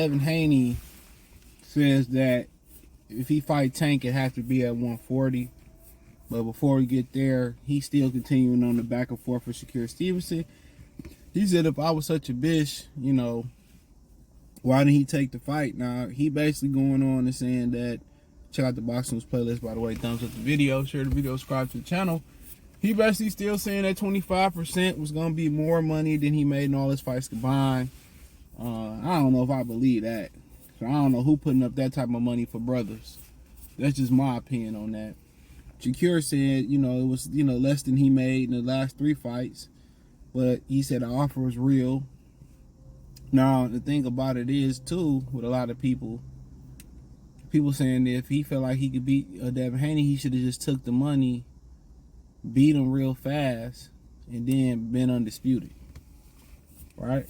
Devin Haney says that if he fight Tank, it has to be at 140. But before we get there, he's still continuing on the back and forth with Shakur Stevenson. He said, if I was such a bitch, why didn't he take the fight? Now, he basically going on and saying that, check out the Boxing News playlist, by the way, thumbs up the video, share the video, subscribe to the channel. He basically still saying that 25% was going to be more money than he made in all his fights combined. I don't know if I believe that. So I don't know who putting up that type of money for brothers. That's just my opinion on that. Shakur said, it was, less than he made in the last 3 fights. But he said the offer was real. Now, the thing about it is, too, with a lot of people saying that if he felt like he could beat Devin Haney, he should have just took the money, beat him real fast, and then been undisputed. Right?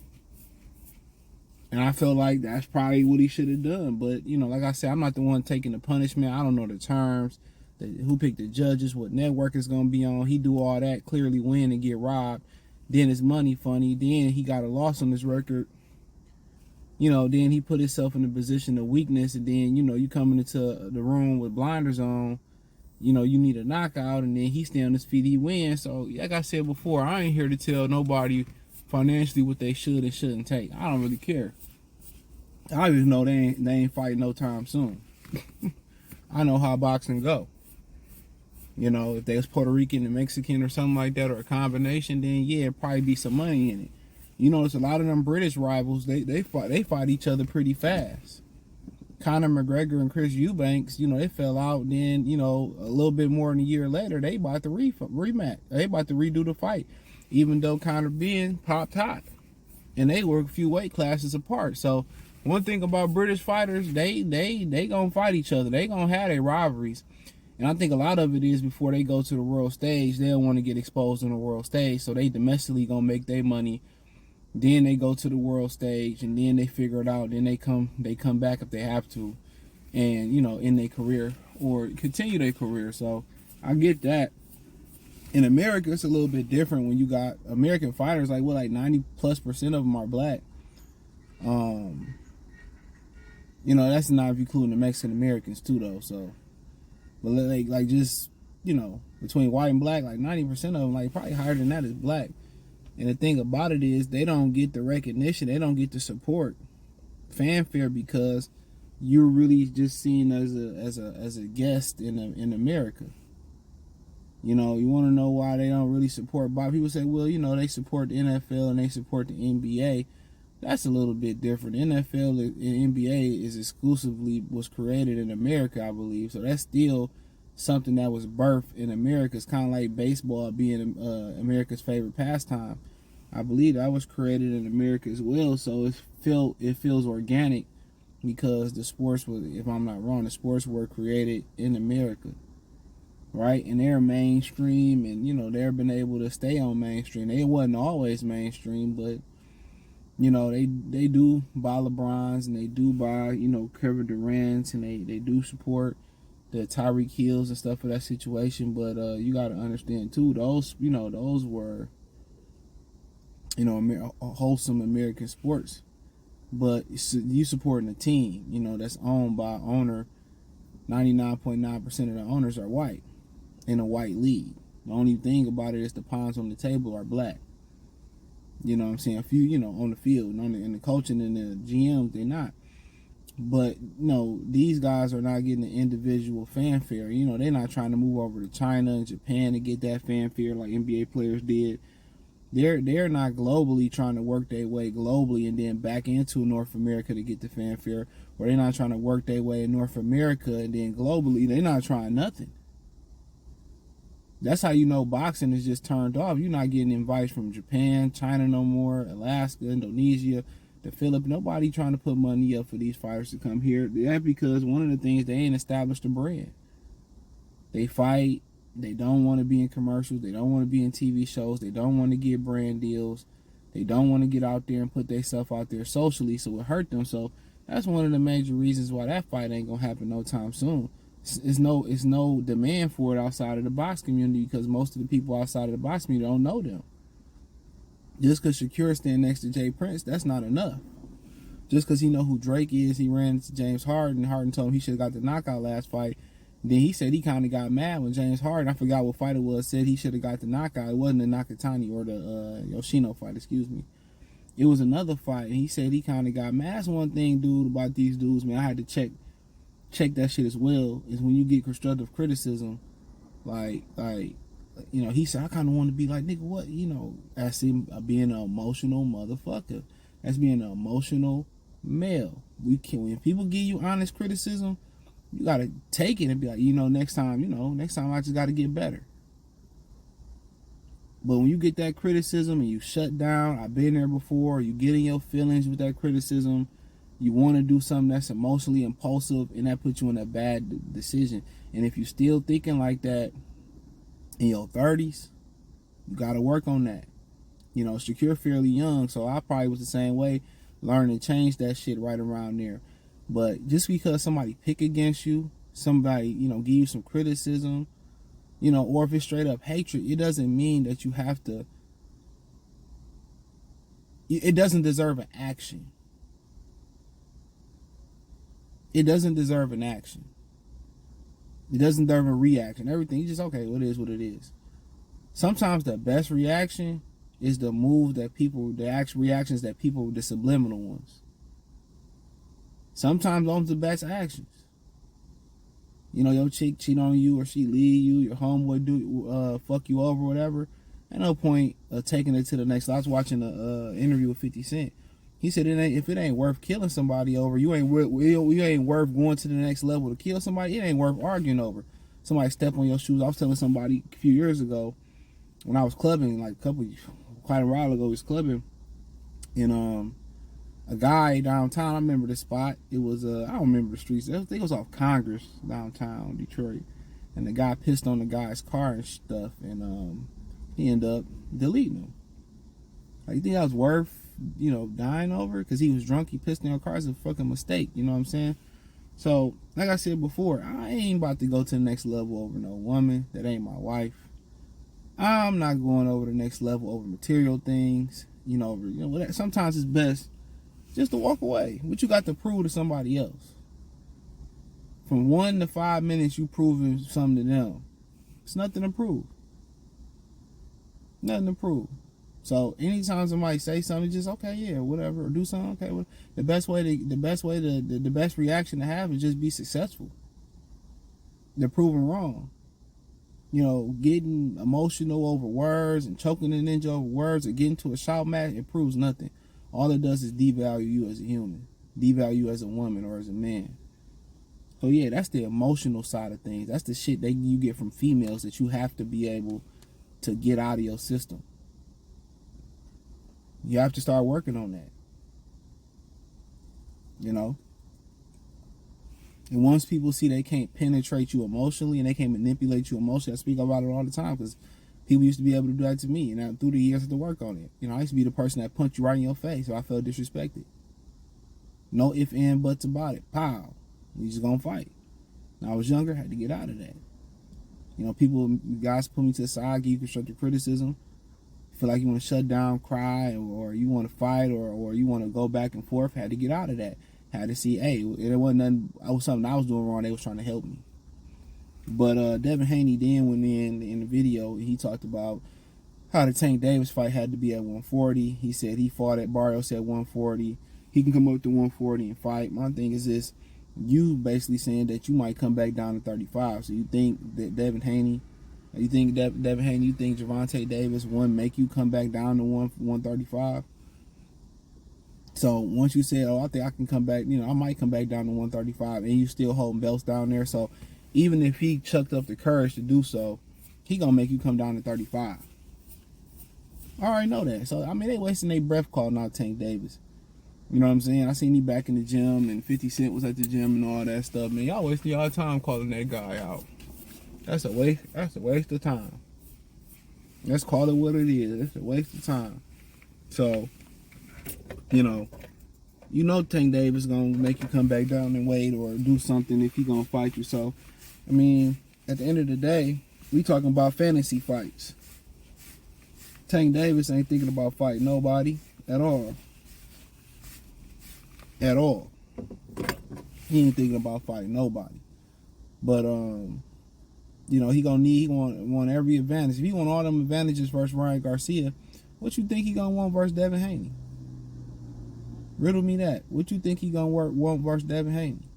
And I feel like that's probably what he should have done. But, like I said, I'm not the one taking the punishment. I don't know the terms, who picked the judges, what network is going to be on. He do all that, clearly win and get robbed. Then his money funny. Then he got a loss on his record. Then he put himself in a position of weakness. And then, you coming into the room with blinders on. You need a knockout. And then he stay on his feet, he wins. So, like I said before, I ain't here to tell nobody financially what they should and shouldn't take. I don't really care. I just know they ain't fighting no time soon. I know how boxing go. If they was Puerto Rican and Mexican or something like that, or a combination, then yeah, it'd probably be some money in it. It's a lot of them British rivals. They fight each other pretty fast. Conor McGregor and Chris Eubanks, they fell out. Then a little bit more than a year later, they about to rematch. They about to redo the fight, even though Conor being popped hot, and they were a few weight classes apart. So one thing about British fighters, they gonna fight each other. They gonna have their rivalries. And I think a lot of it is before they go to the world stage, they don't want to get exposed on the world stage. So they domestically gonna make their money. Then they go to the world stage, and then they figure it out. Then they come back if they have to, and in their career or continue their career. So I get that. In America, it's a little bit different when you got American fighters like 90+% of them are black. That's not if you including the Mexican Americans too, though. So, but like just between white and black, like 90% of them, like probably higher than that, is black. And the thing about it is they don't get the recognition, they don't get the support, fanfare, because you're really just seen as a guest in America. You want to know why they don't really support boxing? People say, well, they support the NFL and they support the NBA. That's a little bit different. NFL and NBA was created in America, I believe. So that's still something that was birthed in America. It's kind of like baseball being America's favorite pastime. I believe that was created in America as well. So it feels organic because the sports was, if I'm not wrong, the sports were created in America, right? And they're mainstream, and they've been able to stay on mainstream. They wasn't always mainstream, but they do buy LeBrons, and they do buy Kevin Durant's, and they do support the Tyreek Hills and stuff for that situation. But you got to understand too, those were wholesome American sports. But you supporting a team that's owned by owner. 99.9% of the owners are white in a white league. The only thing about it is the pawns on the table are black. You know what I'm saying? A few, on the field, and the coaching and the GM, they're not. But, these guys are not getting the individual fanfare. They're not trying to move over to China and Japan to get that fanfare like NBA players did. They're not globally trying to work their way globally and then back into North America to get the fanfare. Or they're not trying to work their way in North America and then globally. They're not trying nothing. That's how boxing is just turned off. You're not getting invites from Japan, China no more, Alaska, Indonesia, the Philippines. Nobody trying to put money up for these fighters to come here. That's because one of the things, they ain't established a brand. They fight. They don't want to be in commercials. They don't want to be in TV shows. They don't want to get brand deals. They don't want to get out there and put themselves out there socially, so it hurt them. So that's one of the major reasons why that fight ain't going to happen no time soon. It's no demand for it outside of the box community, because most of the people outside of the box community don't know them. Just because Shakur stand next to Jay Prince, that's not enough. Just because he know who Drake is, he ran into James Harden. Harden told him he should have got the knockout last fight. Then he said he kind of got mad when James Harden, I forgot what fight it was, said he should have got the knockout. It wasn't the Nakatani or the Yoshino fight, excuse me. It was another fight, and he said he kind of got mad. That's one thing, dude, about these dudes, man. I had to check that shit as well. Is when you get constructive criticism, like he said, I kind of want to be like, nigga, what, that's him being an emotional motherfucker. That's being an emotional male. When people give you honest criticism, you gotta take it and be like, next time I just gotta get better. But when you get that criticism and you shut down, I've been there before, you get in your feelings with that criticism, you want to do something that's emotionally impulsive, and that puts you in a bad decision. And if you're still thinking like that in your 30s, you gotta work on that. Shakur fairly young, so I probably was the same way, learning to change that shit right around there. But just because somebody pick against you, somebody, give you some criticism, or if it's straight up hatred, it doesn't mean that you have to, it doesn't deserve an action. It doesn't deserve an action. It doesn't deserve a reaction. Everything, you just, okay, well, it is what it is. Sometimes the best reaction is the actual reactions that people, the subliminal ones. Sometimes those are the best actions. Your chick cheat on you, or she leave you, your homeboy fuck you over, whatever. Ain't no point of taking it to the next level. I was watching an interview with 50 Cent. He said, if it ain't worth killing somebody over, you ain't worth going to the next level to kill somebody. It ain't worth arguing over. Somebody step on your shoes. I was telling somebody a few years ago when I was clubbing, like quite a while ago, I was clubbing, and a guy downtown, I remember the spot. It was, I don't remember the streets. I think it was off Congress, downtown Detroit. And the guy pissed on the guy's car and stuff, and he ended up deleting him. Like, you think that was worth, dying over? Because he was drunk, he pissed on your car. It's a fucking mistake, you know what I'm saying? So, like I said before, I ain't about to go to the next level over no woman that ain't my wife. I'm not going over the next level over material things, over, sometimes it's best just to walk away. What you got to prove to somebody else? From 1 to 5 minutes, you proving something to them. It's nothing to prove. Nothing to prove. So anytime somebody say something, just okay, yeah, whatever, or do something, okay. Well, the best reaction to have is just be successful. They're proven wrong. Getting emotional over words and choking the ninja over words or getting to a shout match, it proves nothing. All it does is devalue you as a human, devalue you as a woman or as a man. So yeah, that's the emotional side of things. That's the shit that you get from females that you have to be able to get out of your system. You have to start working on that. And once people see they can't penetrate you emotionally and they can't manipulate you emotionally, I speak about it all the time because people used to be able to do that to me, and through the years I had to work on it. I used to be the person that punched you right in your face if I felt disrespected. No ifs, and buts about it. Pow. We just gonna fight. When I was younger, I had to get out of that. Guys put me to the side, give you constructive criticism. Feel like you want to shut down, cry, or you want to fight, or you want to go back and forth. Had to get out of that. Had to see, hey, it wasn't nothing. It was something I was doing wrong. They was trying to help me. But Devin Haney then went in the video. He talked about how the Tank Davis fight had to be at 140. He said he fought at Barrios at 140. He can come up to 140 and fight. My thing is this: you basically saying that you might come back down to 35. So you think that Devin Haney, you think Gervonta Davis wouldn't make you come back down to 135? So once you said, I think I can come back, I might come back down to 135, and you still holding belts down there. So even if he chucked up the courage to do so, he gonna make you come down to 35. I already know that. So they wasting their breath calling out Tank Davis. You know what I'm saying? I seen he back in the gym, and 50 Cent was at the gym and all that stuff. Man, y'all wasting y'all time calling that guy out. That's a waste of time. Let's call it what it is. It's a waste of time. So, Tank Davis gonna make you come back down and wait or do something if he gonna fight you. So, at the end of the day, we talking about fantasy fights. Tank Davis ain't thinking about fighting nobody at all. at all. He ain't thinking about fighting nobody. But you know, he want every advantage. If he want all them advantages versus Ryan Garcia, what you think he gonna want versus Devin Haney? Riddle me that. What you think he gonna want versus Devin Haney?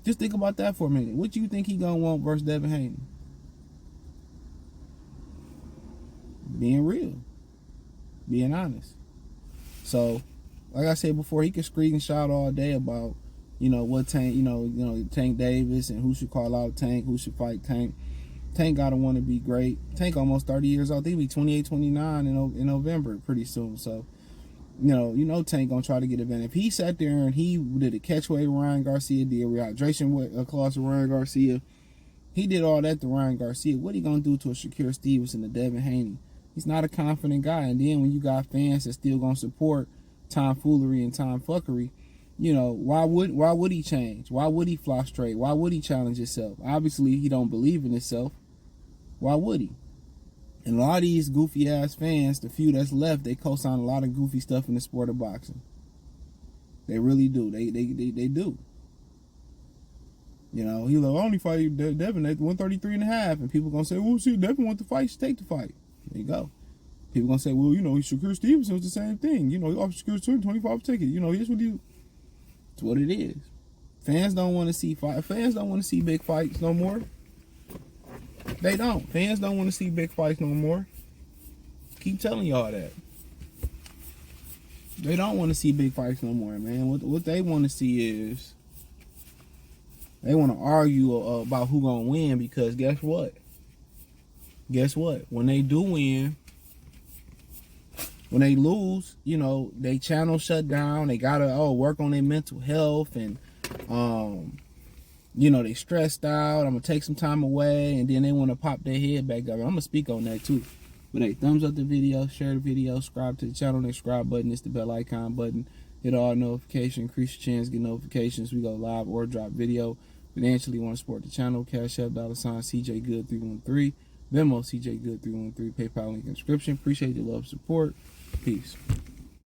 Just think about that for a minute. What you think he gonna want versus Devin Haney? Being real, being honest. So, like I said before, he could screenshot all day about, you know, what Tank, Tank Davis and who should call out Tank, who should fight Tank. Tank gotta want to be great. Tank almost 30 years old. I think he'll be 28, 29 in November pretty soon. So, you know Tank gonna try to get advantage. If he sat there and he did a catchweight with Ryan Garcia, did a rehydration clause with Ryan Garcia, he did all that to Ryan Garcia, what he gonna do to a Shakur Stevenson, a Devin Haney? He's not a confident guy. And then when you got fans that still gonna support tomfoolery and tomfuckery, you know, why would he change? Why would he fly straight? Why would he challenge himself? Obviously, he don't believe in himself. Why would he? And a lot of these goofy ass fans, the few that's left, they co-sign a lot of goofy stuff in the sport of boxing. They really do. They do. You know, he like, I only fight Devin at 133.5, and people gonna say, well, see, Devin want the fight, take the fight. There you go. People gonna say, well, you know, Shakur Stevenson was the same thing. You know, he offered Shakur 25 ticket. You know, here's what he. It's what it is. Fans don't want to see fight. Fans don't want to see big fights no more. They don't. Fans don't want to see big fights no more. Keep telling y'all that. They don't want to see big fights no more, man. What they want to see is they want to argue about who gonna win, because guess what? Guess what? When they do win, when they lose, you know, they channel shut down. They gotta work on their mental health, and you know, they stressed out. I'm gonna take some time away, and then they want to pop their head back up. I'm gonna speak on that too. But hey, thumbs up the video, share the video, subscribe to the channel. The subscribe button is the bell icon button. Hit all notifications, increase your chance, get notifications. We go live or drop video. Financially want to support the channel, Cash App, $CJ Good 313, Venmo CJ Good 313, PayPal link in the description. Appreciate your love, support. Peace.